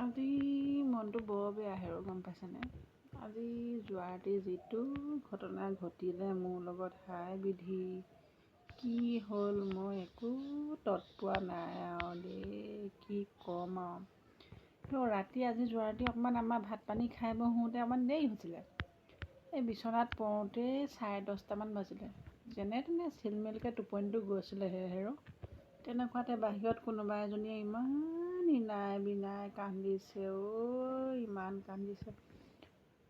আজি মনটো বৰ বেয়া হেৰো গম পাইছেনে? আজি যোৱা ৰাতি যিটো ঘটনা ঘটিলে মোৰ লগত, হাই বিধি, কি হ'ল মই একো তৎপোৱা নাই আৰু দেই, কি ক'ম আৰু। ৰাতি আজি যোৱা ৰাতি অকণমান আমাৰ ভাত পানী খাই বৈ শুওঁতে অকণমান দেৰি হৈছিলে। এই বিচনাত পৰোঁতেই 10:30মান বাজিলে। যেনে তেনে চিলমিলকৈ টোপনিটো গৈছিলেহে হেৰো। তেনেকুৱাতে বাহিৰত কোনোবা এজনীয়ে ইমান ইনাই বিনাই কান্দিছে, ইমান কান্দিছে।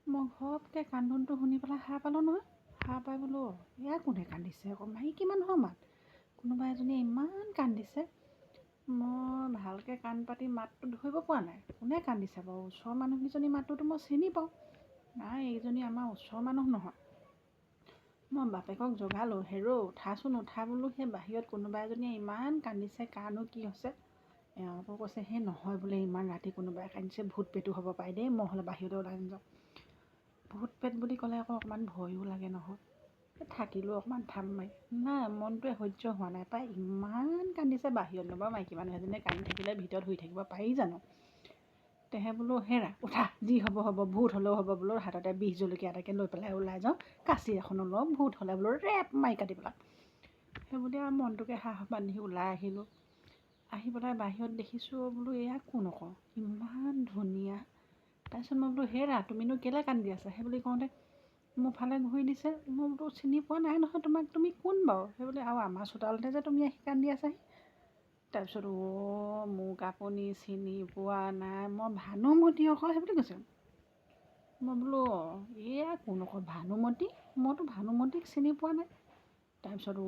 মই ঘপকৈ কান্দোনটো শুনি পেলাই সাৰ পালোঁ নহয়। সাৰ পাই বোলো এয়া কোনে কান্দিছে, আকৌ মাইকী মানুহৰ মাত। কোনোবা এজনীয়ে ইমান কান্দিছে। মই ভালকৈ কাণ পাতি মাতটো ধৰিব পৰা নাই, কোনে কান্দিছে বাৰু। ওচৰৰ মানুহকেইজনী মাতটোতো মই চিনি পাওঁ। নাই, এইজনী আমাৰ ওচৰৰ মানুহ নহয়। মই বাপেকক জগালোঁ, হেৰৌ উঠাচোন উঠা বোলো, সেই বাহিৰত কোনোবা এজনীয়ে ইমান কান্দিছে, কাৰণো কি হৈছে। এওঁ আকৌ কৈছে সেই নহয় বোলে, ইমান ৰাতি কোনোবাই কান্দিছে, ভূত পেটো হ'ব পাৰে দেই, মই হ'লে বাহিৰলৈ ওলাই নাযাওঁ। ভূত পেট বুলি ক'লে আকৌ অকণমান ভয়ো লাগে নহয়। থাকিলোঁ অকণমান ঠাম মাৰি। নাই, মনটোৱে সহ্য হোৱা নাই পাই, ইমান কান্দিছে। বাহিৰত বাৰু মাইকী মানুহ এজনীয়ে কান্দি থাকিলে ভিতৰত শুই থাকিব পাৰি জানো। তেহে বোলো হেৰা উঠা, যি হ'ব হ'ব, ভূত হ'লেও হ'ব বোলো। হাততে বিষ জলকীয়া এটাকে লৈ পেলাই ওলাই যাওঁ, কাঁচি এখনো লওঁ, ভূত হ'লে বোলো ৰেপ মাৰি কাটি পেলাম। সেইবুলি আৰু মনটোকে সাহ বান্ধি ওলাই আহিলোঁ। আহি পেলাই বাহিৰত দেখিছোঁ বোলো এয়া কোন আকৌ, ইমান ধুনীয়া। তাৰপিছত মই বোলো হেৰা তুমিনো কেলৈ কান্দি আছা, সেই বুলি কওঁতে মোৰ ফালে ঘূৰি দিছে। মই বোলো চিনি পোৱা নাই নহয় তোমাক, তুমি কোন বাৰু। সেই বুলি আৰু আমাৰ চোতালতে যে তুমি আহি কান্দি আছাহি। তাৰপিছত মোক আপুনি চিনি পোৱা নাই, মই ভানুমতী আকৌ, সেই বুলি কৈছে। মই বোলো এয়া কোন আকৌ ভানুমতী, মইতো ভানুমতীক চিনি পোৱা নাই। তাৰপিছত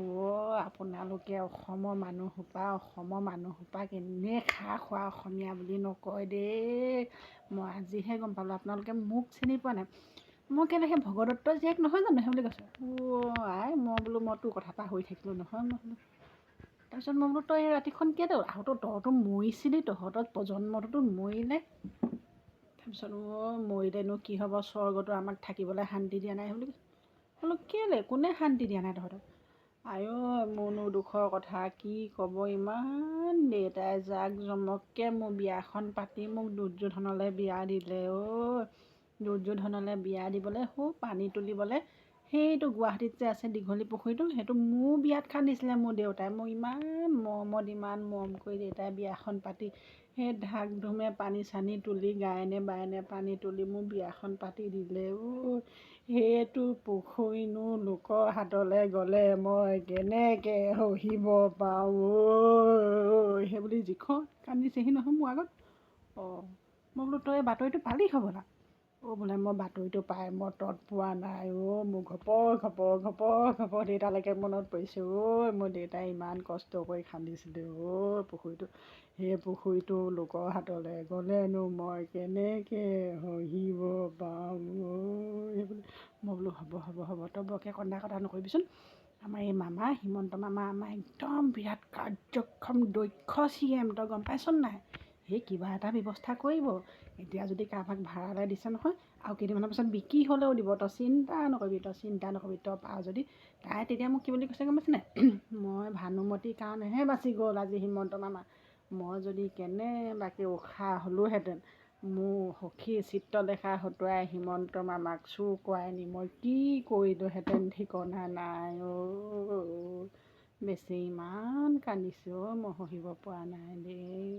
আপোনালোকে অসমৰ মানুহসোপাক এনে খাৰ খোৱা অসমীয়া বুলি নকয় দেই। মই আজিহে গম পালোঁ আপোনালোকে মোক চিনি পোৱা নাই। মই কেলৈ সেই ভগদত্তৰ জীয়েক নহয় জানো, সেই বুলি কৈছে। মই বোলো মই তোৰ কথা পাহৰি থাকিলোঁ নহয়। মই বোলো তাৰপিছত মই বোলো তই এই ৰাতিখন কেলৈ তহঁতো মৰিছিলি, তহঁতৰ প্ৰজন্মটোতো মৰিলে। তাৰপিছত মৰিলেনো কি হ'ব, স্বৰ্গতো আমাক থাকিবলৈ শান্তি দিয়া নাই, সেই বুলি কৈছে। বোলো কেলৈ, কোনে শান্তি দিয়া নাই তহঁতক। মোৰনো দুখৰ কথা কি ক'ব, ইমান দেউতাই জাক জমককৈ মোৰ বিয়াখন পাতি মোক দুৰ্যোধনলৈ বিয়া দিলে। দুৰ্যোধনলৈ বিয়া দিবলৈ পানী তুলিবলৈ সেইটো গুৱাহাটীত যে আছে দীঘলী পুখুৰীটো, সেইটো মোৰ বিয়াত খান্দিছিলে মোৰ দেউতাই। মোক ইমান ইমান মৰম কৰি দেউতাই বিয়াখন পাতি সেই ঢাক ধুমে পানী চানী তুলি গায়নে বায়নে পানী তুলি মোৰ বিয়াখন পাতি দিলে। সেইটো পুখুৰীনো লোকৰ হাতলৈ গ'লে মই কেনেকৈ সহিব পাৰোঁ, সেই বুলি যিখন কান্দিছেহি নহয় মোৰ আগত। মই বোলো তই বাতৰিটো পালি হ'বলা। বোলে মই বাতৰিটো পাই মই তত পোৱা নাই। মোৰ ঘপৰ দেউতালৈকে মনত পৰিছে। মোৰ দেউতাই ইমান কষ্ট কৰি খান্দিছিলে পুখুৰীটো। সেই পুখুৰীটো লোকৰ হাতলৈ গ'লেনো মই কেনেকৈ সহিব পাৰোঁ, সেইবুলি মই বোলো হ'ব তই বৰকৈ কন্দা কটা নকৰিবিচোন। আমাৰ এই মামা হিমন্ত মামা আমাৰ একদম বিৰাট কাৰ্যক্ষম দক্ষ CM, তই গম পাইছ নাই। সেই কিবা এটা ব্যৱস্থা কৰিব। এতিয়া যদি কাৰোবাক ভাড়ালৈ দিছে নহয়, আৰু কেইদিনমানৰ পাছত বিক্ৰী হ'লেও দিব। তই চিন্তা নকৰিবি তই পাৰ যদি। তাই তেতিয়া মোক কি বুলি কৈছে গম পাইছেনে, মই ভানুমতীৰ কাৰণেহে বাচি গ'ল আজি হিমন্ত মামা। মই যদি কেনেবাকৈ উশাহ হ'লোহেঁতেন, মোৰ সখী চিত্ৰলেখা হতুৱাই হিমন্ত মামাক চুৰ কৰাই নি মই কি কৰিলোঁহেঁতেন ঠিকনা নাই। বেছি ইমান কান্দিছোঁ, মই সহিব পৰা নাই দেই।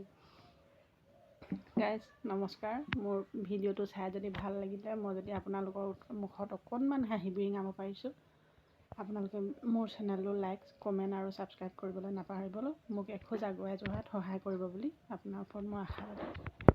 গাইজ নমস্কাৰ। মোৰ ভিডিঅ'টো চাই যদি ভাল লাগিলে, মই যদি আপোনালোকৰ মুখত অকণমান হাঁহি বিৰিঙাব পাৰিছোঁ, আপোনালোকে মোৰ চেনেলটো লাইক কমেণ্ট আৰু ছাবস্ক্ৰাইব কৰিবলৈ নাপাহৰিব। মোক এখোজ আগুৱাই যোৱাত সহায় কৰিব বুলি আপোনাৰ ওপৰত মই আশাবাদী।